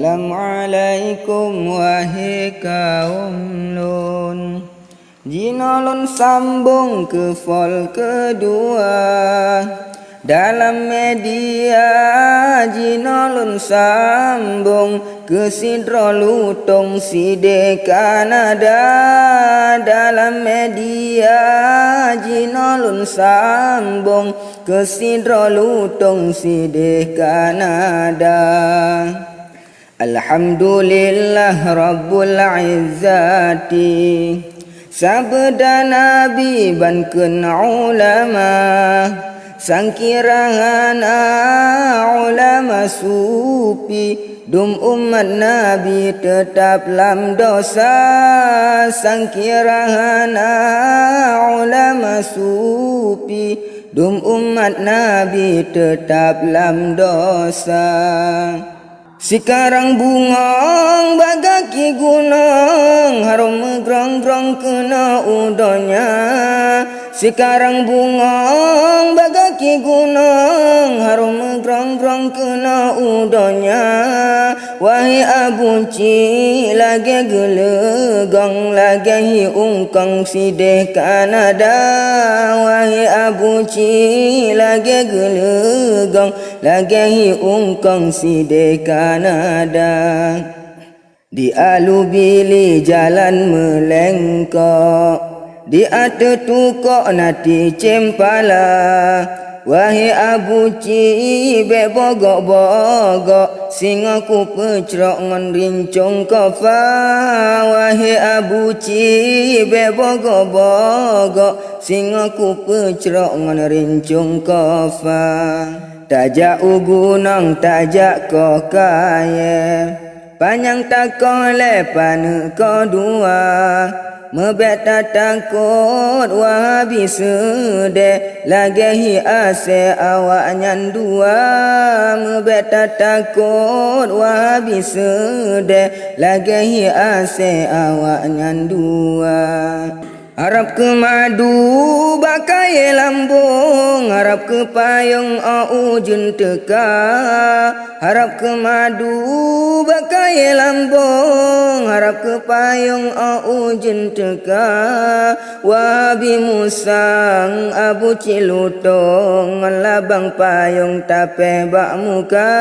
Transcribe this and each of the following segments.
Assalamualaikum wahai kaum Nun. Jinolon sambung ke fol kedua. Dalam media jinolon sambung ke sidro lutong side Kanada. Dalam media jinolon sambung ke sidro lutong side Kanada. Alhamdulillah Rabbul Izzati, sabda Nabi bankeun ulama, sangkirahana ulama sufi, dum umat Nabi tetap lam dosa. Sangkirahana ulama sufi, dum umat Nabi tetap lam dosa. Sekarang bungong bagaki gunung, harum megrong-grong kena udonya. Sekarang bungong bagaki gunung, harum megrong-grong kena udonya. Wahai Abu Ci lagi gelegong, lagi ungkong sideh Kanada. Wahai Abu Ci lagi gelegong, lagi ungkong sideh Kanada. Di alubili jalan melengkok, di ate tukok nati cempala. Wahai Abu Ci be bogok-bogok, singaku pecrok ngon rincung kofa. Wahai Abu Ci be bogok-bogok, singaku pecrok ngon rincung kofa. Tajak ugunang tajak ko kaya, panjang tak koleh pane ko dua. Mebet tak takut wahabi sedeh, lagi ase awak nyan dua. Mebet tak takut wahabi sedeh, lagi ase awak nyan dua. Harap ke madu bakai lambung, harap ke payung au ujun teka. Harap ke madu bakai lambung, harap ke payung au ujun teka. Wabi musang Abu Ci lutong, labang payung tape bak muka.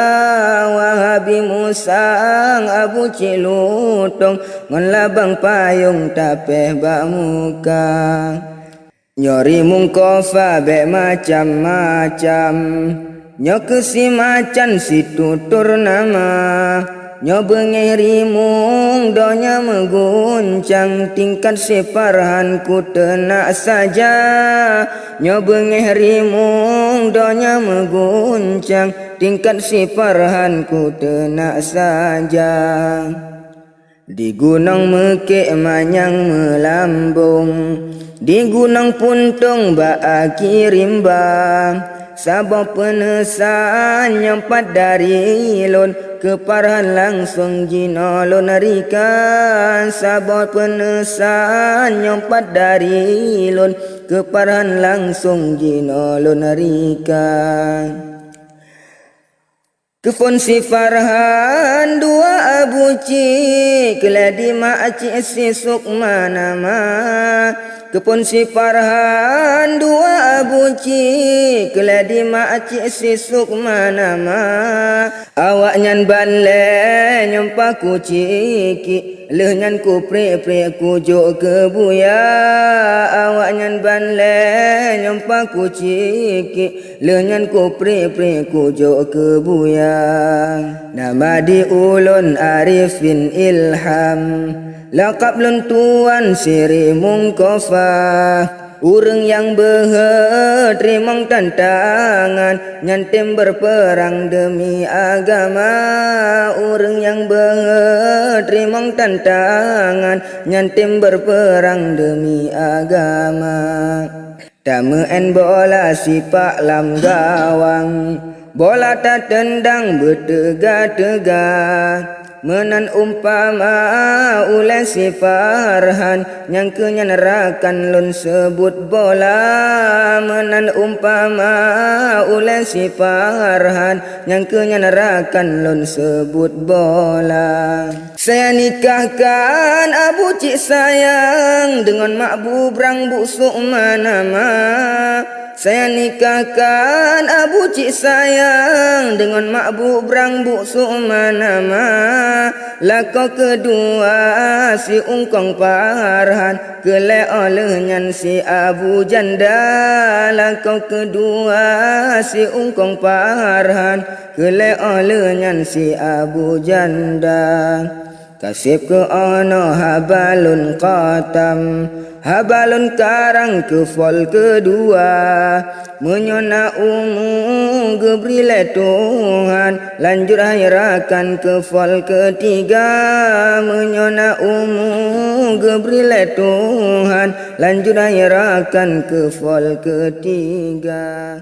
Wahabi musang Abu Ci lutong, labang payung tape bak muka. Nyori mungkofa be macam-macam, nyo kesi macan si tutur nama. Nyo bengeh rimung donya mengguncang, tingkat separhan ku tenak saja. Nyo bengeh rimung donya mengguncang, tingkat separhan ku tenak saja. Di gunung mekek manyang melambung, di gunung puntung baaki rimba. Sabah penesan nyempat dari lon, keparhan langsung jinolon rikan. Sabah penesan nyempat dari lon, keparhan langsung jinolon rikan. Kefon si Farhan dua Abu Ci, keladi ma'aci si Sukma nama. Kepon si Farhan dua Abu Ci, keladi ma'aci si Sukma nama. Awak nyan banle nyompa ku ciki, leh nyan ku pre-pre ku jok ke buya. Awak nyan banle nyompa ku ciki, leh nyan ku pre-pre ku jok ke buya. Nama di ulun Arifin Ilham, laqab lun tuan siri mungkofa. Urang yang behet rimong tantangan, nyantem berperang demi agama. Urang yang behet rimong tantangan, nyantem berperang demi agama. Tamen bola sipak lam gawang, bola tak tendang bertegak-tegak. menan umpama ulah si Farhan nyangkanya nerakan lun sebut bola menan umpama ulah si Farhan nyangkanya nerakan lun sebut bola. Saya nikahkan Abu Cik sayang dengan mak bubrang Bu Sukmanama. Saya nikahkan Abu Cik sayang dengan mak bubrang Bu Sukmanama. Lako kedua si Ungkong Farhan kelek olehnya si Abu Janda. Lako kedua si Ungkong Farhan kelek olehnya si Abu Janda. Kasih ke ono habalun qatam, habalun karang ke fol kedua. Menyona umu gebrile Tuhan, lanjut hayrakan ke fol ketiga. Menyona umu gebrile Tuhan, lanjut hayrakan ke fol ketiga.